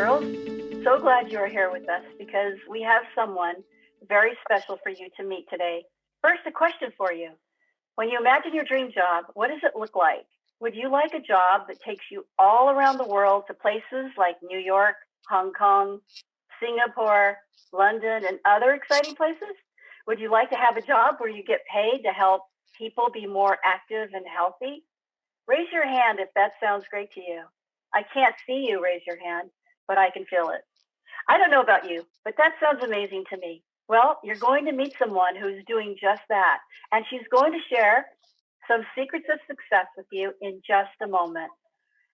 girls. So glad you are here with us because we have someone very special for you to meet today. First, a question for you. When you imagine your dream job, what does it look like? Would you like a job that takes you all around the world to places like New York, Hong Kong, Singapore, London, and other exciting places? Would you like to have a job where you get paid to help people be more active and healthy? Raise your hand if that sounds great to you. I can't see you raise your hand, but I can feel it. I don't know about you, but that sounds amazing to me. Well, you're going to meet someone who's doing just that, and she's going to share some secrets of success with you in just a moment.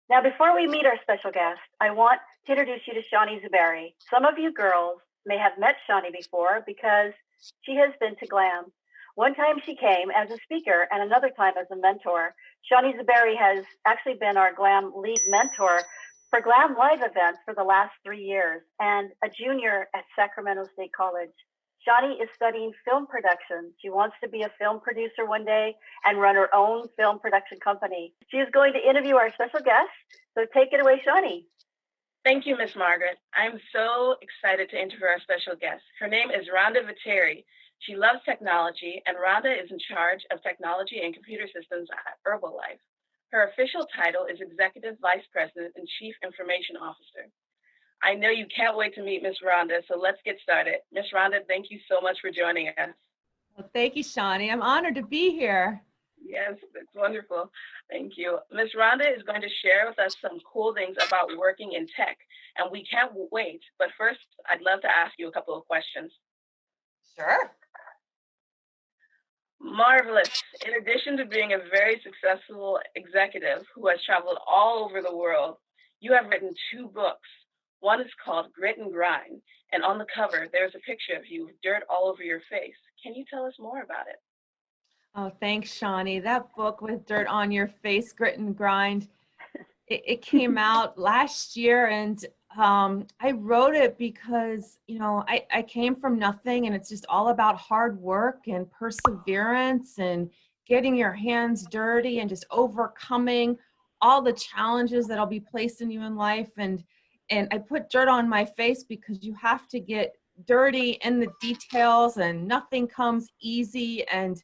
Now, before we meet our special guest, I want to introduce you to Shawnee Zuberi. Some of you girls may have met Shawnee before because she has been to GLAM. One time she came as a speaker and another time as a mentor. Shawnee Zuberi has actually been our GLAM lead mentor for GLAM live events for the last 3 years and a junior at Sacramento State College. Shawnee is studying film production. She wants to be a film producer one day and run her own film production company. She is going to interview our special guest, so take it away, Shawnee. Thank you, Miss Margaret. I'm so excited to interview our special guest. Her name is Rhonda Vetere. She loves technology, and Rhonda is in charge of technology and computer systems at Herbalife. Her official title is Executive Vice President and Chief Information Officer. I know you can't wait to meet Miss Rhonda, so let's get started. Miss Rhonda, thank you so much for joining us. Well, thank you, Shawnee. I'm honored to be here. Yes, it's wonderful. Thank you. Miss Rhonda is going to share with us some cool things about working in tech, and we can't wait. But first, I'd love to ask you a couple of questions. Sure. Marvelous. In addition to being a very successful executive who has traveled all over the world, you have written 2 books. One is called Grit and Grind, and on the cover, there's a picture of you with dirt all over your face. Can you tell us more about it? Oh, thanks, Shawnee. That book with dirt on your face, Grit and Grind, it came out last year, and I wrote it because, I came from nothing, and it's just all about hard work and perseverance and getting your hands dirty and just overcoming all the challenges that'll be placed in you in life. And I put dirt on my face because you have to get dirty in the details, and nothing comes easy. And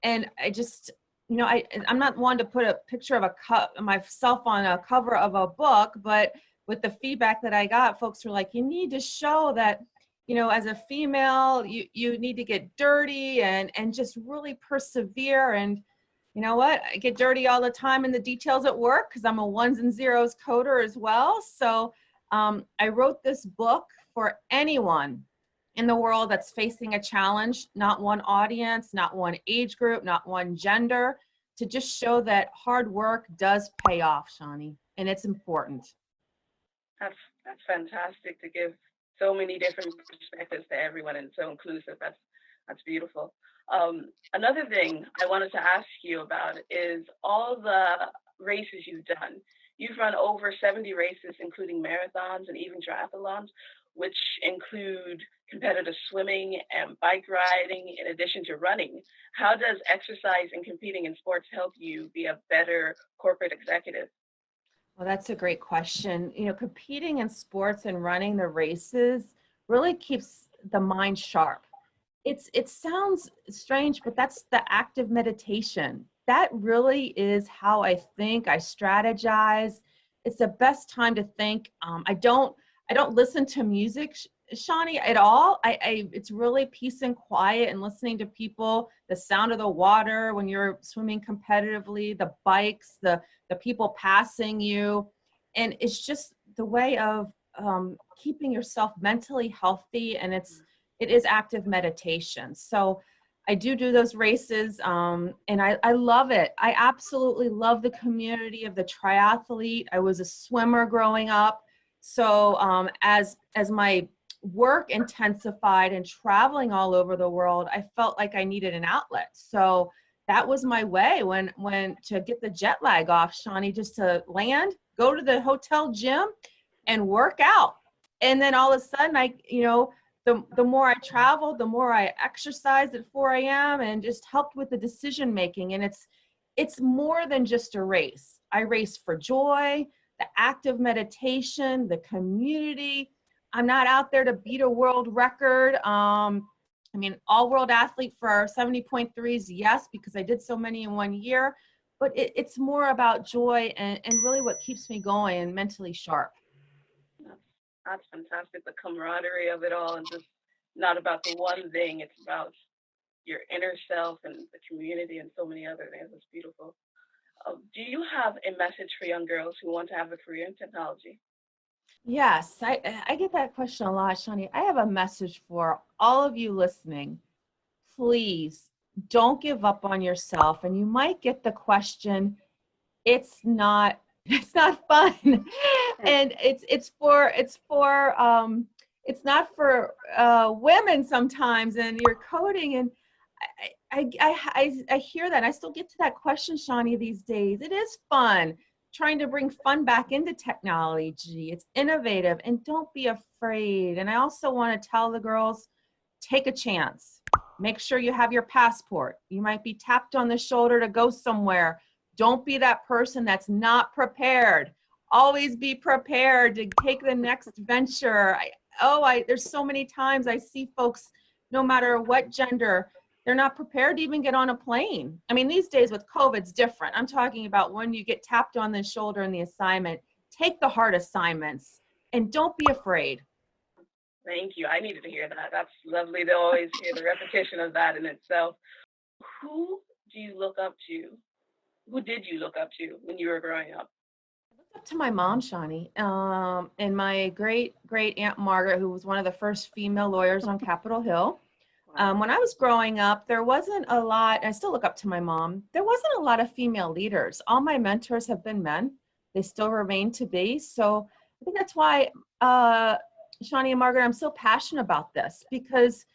I just, I'm not one to put a picture of myself on a cover of a book, but with the feedback that I got, folks were like, you need to show that, as a female, you need to get dirty and just really persevere. And you know what? I get dirty all the time in the details at work because I'm a ones and zeros coder as well. So I wrote this book for anyone in the world that's facing a challenge, not one audience, not one age group, not one gender, to just show that hard work does pay off, Shawnee, and it's important. That's fantastic to give so many different perspectives to everyone, and so inclusive. That's beautiful. Another thing I wanted to ask you about is all the races you've done. You've run over 70 races, including marathons and even triathlons, which include competitive swimming and bike riding in addition to running. How does exercise and competing in sports help you be a better corporate executive? Well, that's a great question. Competing in sports and running the races really keeps the mind sharp. It sounds strange, but that's the active meditation. That really is how I think, I strategize. It's the best time to think. I don't listen to music, Shawnee, at all. It's really peace and quiet and listening to people, the sound of the water when you're swimming competitively, the bikes, the people passing you. And it's just the way of keeping yourself mentally healthy, and it is active meditation. So I do those races, and I love it. I absolutely love the community of the triathlete. I was a swimmer growing up. So as my work intensified and traveling all over the world, I felt like I needed an outlet. So that was my way when to get the jet lag off, Shawnee, just to land, go to the hotel gym and work out. And then all of a sudden, the more I traveled, the more I exercised at 4 a.m. and just helped with the decision making. And it's more than just a race. I race for joy, the active meditation, the community. I'm not out there to beat a world record. I mean, all world athlete for 70.3s, yes, because I did so many in 1 year, but it's more about joy and really what keeps me going and mentally sharp. That's fantastic. The camaraderie of it all, and just not about the one thing. It's about your inner self and the community and so many other things. It's beautiful. Do you have a message for young girls who want to have a career in technology? Yes, I get that question a lot, Shani. I have a message for all of you listening. Please don't give up on yourself. And you might get the question, it's not fun. And it's not for women sometimes, and you're coding, and I hear that, and I still get to that question, Shawnee, these days. It is fun trying to bring fun back into technology. It's innovative, and don't be afraid. And I also want to tell the girls, take a chance. Make sure you have your passport. You might be tapped on the shoulder to go somewhere. Don't be that person that's not prepared. Always be prepared to take the next venture. There's so many times I see folks, no matter what gender, they're not prepared to even get on a plane. I mean, these days with COVID, it's different. I'm talking about when you get tapped on the shoulder in the assignment, take the hard assignments and don't be afraid. Thank you. I needed to hear that. That's lovely to always hear the repetition of that in itself. Who do you look up to? Who did you look up to when you were growing up? I looked up to my mom, Shawnee, and my great Aunt Margaret, who was one of the first female lawyers on Capitol Hill. When I was growing up, there wasn't a lot, I still look up to my mom, there wasn't a lot of female leaders. All my mentors have been men. They still remain to be. So I think that's why, Shawnee and Margaret, I'm so passionate about this, because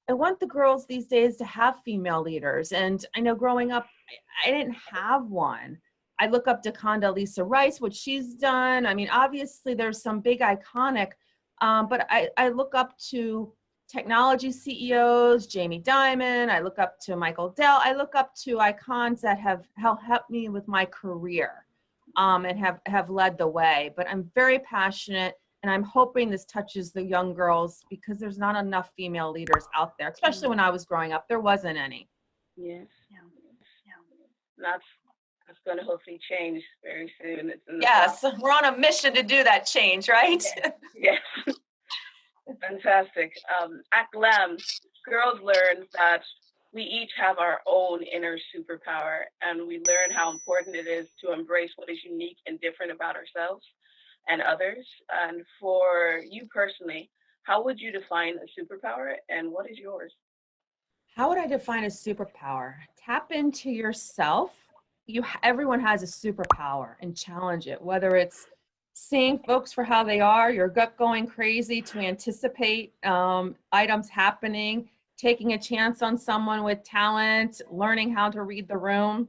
I want the girls these days to have female leaders. And I know growing up, I didn't have one. I look up to Condoleezza Rice, what she's done. I mean, obviously there's some big iconic, but I look up to technology CEOs, Jamie Dimon. I look up to Michael Dell. I look up to icons that have helped me with my career, and have led the way. But I'm very passionate, and I'm hoping this touches the young girls, because there's not enough female leaders out there, especially when I was growing up. There wasn't any. Yes. Yeah. That's going to hopefully change very soon. Yes, we're on a mission to do that change, right? Yes. Fantastic. At GLAM, girls learn that we each have our own inner superpower, and we learn how important it is to embrace what is unique and different about ourselves and others. And for you personally, how would you define a superpower, and what is yours? How would I define a superpower? Tap into yourself. Everyone has a superpower, and challenge it, whether it's seeing folks for how they are, your gut going crazy to anticipate items happening, taking a chance on someone with talent, learning how to read the room.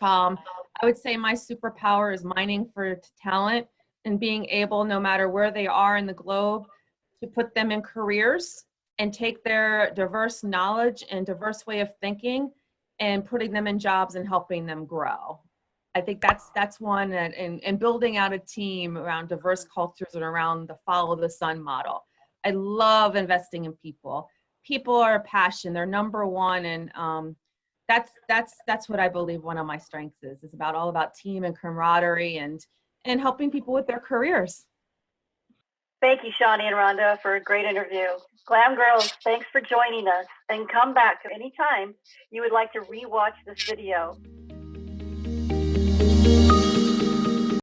I would say my superpower is mining for talent and being able, no matter where they are in the globe, to put them in careers and take their diverse knowledge and diverse way of thinking and putting them in jobs and helping them grow. I think that's one, and building out a team around diverse cultures and around the follow the sun model. I love investing in people. People are a passion. They're number one, and that's what I believe one of my strengths is. It's all about team and camaraderie and helping people with their careers. Thank you, Shawnee and Rhonda, for a great interview. GLAM Girls, thanks for joining us, and come back anytime you would like to rewatch this video.